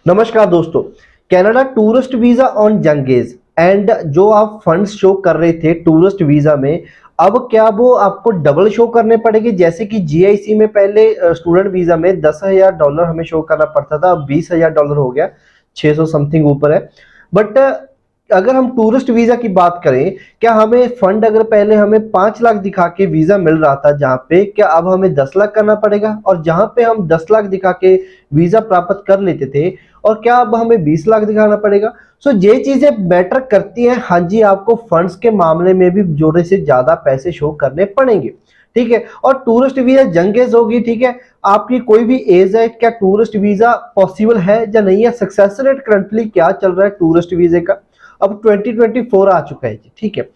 नमस्कार दोस्तों। Canada tourist visa on changes and जो आप फंड्स शो कर रहे थे टूरिस्ट वीजा में, अब क्या वो आपको डबल शो करने पड़ेंगे? जैसे कि जीआईसी में पहले स्टूडेंट वीजा में $10,000 हमें शो करना पड़ता था, अब $20,000 हो गया, 600 समथिंग ऊपर है। बट अगर हम टूरिस्ट वीजा की बात करें, क्या हमें फंड अगर पहले हमें 5 लाख दिखा के वीजा मिल रहा था जहां पे, क्या अब हमें 10 लाख करना पड़ेगा? और जहां पे हम 10 लाख दिखा के वीजा प्राप्त कर लेते थे, और क्या अब हमें 20 लाख दिखाना पड़ेगा? सो ये चीजें मैटर करती हैं। हाँ जी, आपको फंड्स के मामले में भी जोड़े से ज्यादा पैसे शो करने पड़ेंगे, ठीक है। और टूरिस्ट वीजा जंगेज होगी, ठीक है। आपकी कोई भी एज है, क्या टूरिस्ट वीजा पॉसिबल है या नहीं है? सक्सेस रेट करंटली क्या चल रहा है टूरिस्ट वीजे का? अब 2024 आ चुका है जी, ठीक है।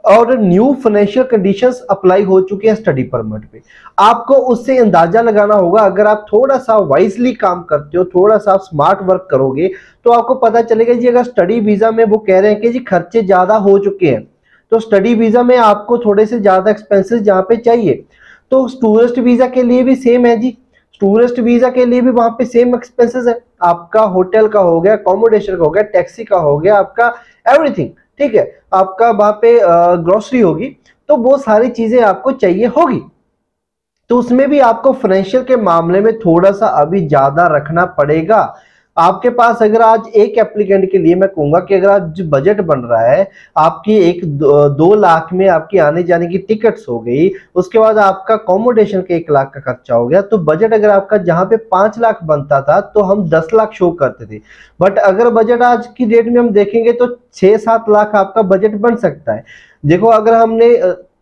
और न्यू फाइनेंशियल कंडीशंस अप्लाई हो चुके हैं स्टडी परमिट पे। आपको उससे अंदाजा लगाना होगा, अगर आप थोड़ा सा वाइजली काम करते हो, थोड़ा सा स्मार्ट वर्क करोगे, तो आपको पता चलेगा जी, अगर स्टडी वीजा में वो कह रहे हैं कि जी खर्चे ज्यादा हो चुके हैं, तो स्टडी वीजा में आपको थोड़े से ज्यादा एक्सपेंसेस जहां पे चाहिए, तो टूरिस्ट वीजा के लिए भी सेम है जी। टूरिस्ट वीजा के लिए भी वहां पे सेम एक्सपेंसेस है। आपका होटल का हो गया, अकोमोडेशन का हो गया, टैक्सी का हो गया, आपका एवरीथिंग, ठीक है। आपका वहां पे ग्रोसरी होगी, तो वो सारी चीजें आपको चाहिए होगी। तो उसमें भी आपको फाइनेंशियल के मामले में थोड़ा सा अभी ज्यादा रखना पड़ेगा। आपके पास अगर आज एक एप्लीकेंट के लिए मैं कहूंगा कि अगर आज बजट बन रहा है, आपकी 1-2 लाख में आपकी आने जाने की टिकट्स हो गई, उसके बाद आपका अकोमोडेशन के 1 लाख का खर्चा हो गया, तो बजट अगर आपका जहां पे 5 लाख बनता था तो हम 10 लाख शो करते थे। बट अगर बजट आज की डेट में हम देखेंगे तो 6-7 लाख आपका बजट बन सकता है। देखो, अगर हमने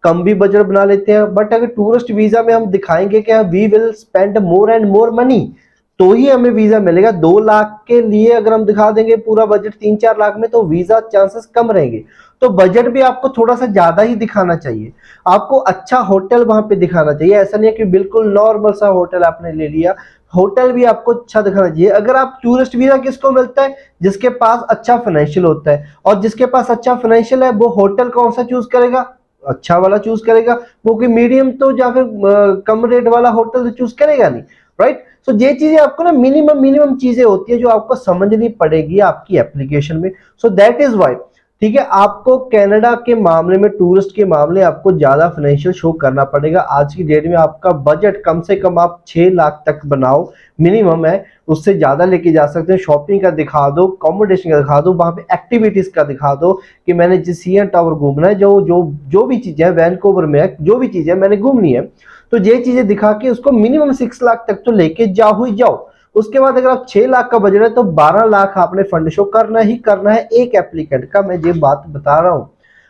कम भी बजट बना लेते हैं, बट अगर टूरिस्ट वीजा में हम दिखाएंगे कि we will spend more and more money, तो ही हमें वीजा मिलेगा। 2 लाख के लिए अगर हम दिखा देंगे पूरा बजट 3-4 लाख में, तो वीजा चांसेस कम रहेंगे। तो बजट भी आपको थोड़ा सा ज्यादा ही दिखाना चाहिए। आपको अच्छा होटल वहां पे दिखाना चाहिए। ऐसा नहीं है कि बिल्कुल नॉर्मल सा होटल आपने ले लिया, होटल भी आपको अच्छा दिखाना चाहिए। अगर आप टूरिस्ट वीजा किसको मिलता है? जिसके पास अच्छा फाइनेंशियल होता है, और जिसके पास अच्छा फाइनेंशियल है वो होटल कौन सा चूज करेगा? अच्छा वाला चूज करेगा। वो कि मीडियम तो या फिर कम रेट वाला होटल तो चूज करेगा नहीं, राइट। सो ये चीजें आपको ना मिनिमम चीजें होती है जो आपको समझनी पड़ेगी आपकी एप्लीकेशन में। सो दैट इज वाई, ठीक है, आपको कनाडा के मामले में, टूरिस्ट के मामले आपको ज्यादा फाइनेंशियल शो करना पड़ेगा। आज की डेट में आपका बजट कम से कम आप 6 लाख तक बनाओ, मिनिमम है। उससे ज्यादा लेके जा सकते हैं। शॉपिंग का दिखा दो, अकोमोडेशन का दिखा दो, वहां पे एक्टिविटीज का दिखा दो कि मैंने जिस सीएन टावर घूमना है, जो भी चीजें है वैनकूवर में है, जो भी चीजें मैंने घूमनी है, तो ये चीजें दिखा के उसको मिनिमम 6 लाख तक तो लेके जाओ ही जाओ। उसके बाद अगर आप 6 लाख का बजट है तो 12 लाख आपने फंड शो करना ही करना है एक एप्लीकेंट का। मैं ये बात बता रहा हूं,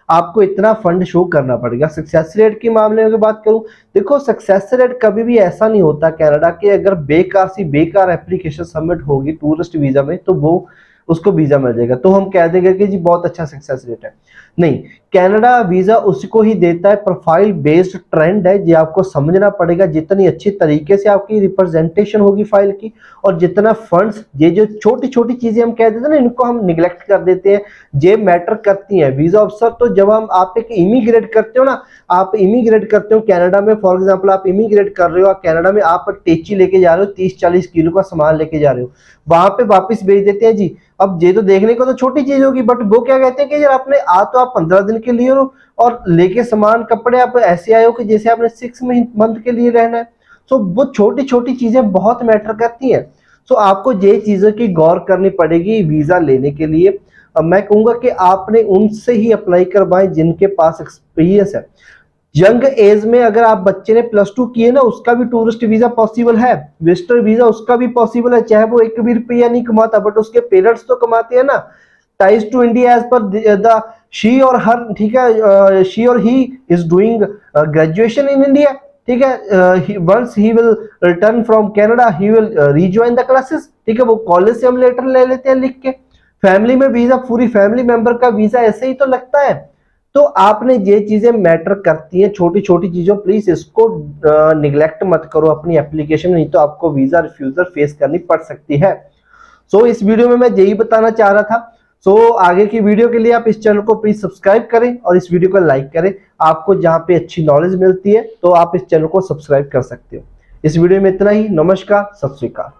आपको इतना फंड शो करना पड़ेगा। सक्सेस रेट के मामले में बात करूं, देखो सक्सेस रेट कभी भी ऐसा नहीं होता कनाडा के, अगर बेकार सी बेकार एप्लीकेशन सबमिट होगी टूरिस्ट वीजा में तो वो उसको वीजा मिल जाएगा, तो हम कह देंगे कि जी बहुत अच्छा सक्सेस रेट है। नहीं, कनाडा वीजा उसको ही देता है, प्रोफाइल बेस्ड ट्रेंड है। ये आपको समझना पड़ेगा। जितनी अच्छी तरीके से आपकी रिप्रेजेंटेशन होगी फाइल की, और जितना फंड्स, ये जो छोटी छोटी चीजें हम कह देते हैं ना, इनको हम निगलेक्ट कर देते हैं, ये मैटर करती हैं। वीजा ऑफिसर तो जब हम आप एक इमिग्रेट करते हो ना, आप इमिग्रेट करते हो कनाडा में, फॉर एग्जांपल आप इमिग्रेट कर रहे हो कनाडा में, आप टेची लेके जा रहे हो, 30-40 किलो का सामान लेके जा रहे हो, वहां पे वापस भेज देते हैं जी। अब ये तो देखने को तो छोटी चीज होगी, बट वो क्या कहते हैं कि यार आपने आ तो आप 15 दिन के लिए हो, और लेके सामान कपड़े आप ऐसे आए हो कि जैसे आपने 6 मंथ के लिए रहना है। सो वो छोटी छोटी चीजें बहुत मैटर करती हैं। सो आपको ये चीजों की गौर करनी पड़ेगी वीजा लेने के लिए। अब मैं कहूंगा कि आपने उनसे ही अप्लाई करवाएं जिनके पास एक्सपीरियंस है। यंग एज में अगर आप बच्चे ने +2 किए ना, उसका भी टूरिस्ट वीजा पॉसिबल है, विजिटर वीजा उसका भी पॉसिबल है, चाहे वो 1 भी रुपया नहीं कमाता, बट उसके पेरेंट्स तो कमाते हैं ना। Ties to India as per the she और हर, ठीक है, शी और he is doing graduation in India, ठीक है। Once he will return from Canada he will rejoin the classes, ठीक है। वो कॉलेज से हम लेटर ले लेते हैं लिख के। फैमिली में वीजा, पूरी फैमिली मेंबर का वीजा ऐसे ही तो लगता है। तो आपने ये चीजें मैटर करती हैं, छोटी छोटी चीजों, प्लीज इसको निगलेक्ट मत करो अपनी एप्लीकेशन में, नहीं तो आपको वीजा रिफ्यूजल फेस करनी पड़ सकती है। सो इस वीडियो में मैं यही बताना चाह रहा था। सो आगे की वीडियो के लिए आप इस चैनल को प्लीज सब्सक्राइब करें और इस वीडियो को लाइक करें। आपको जहां पे अच्छी नॉलेज मिलती है तो आप इस चैनल को सब्सक्राइब कर सकते हो। इस वीडियो में इतना ही। नमस्कार, सत श्री अकाल।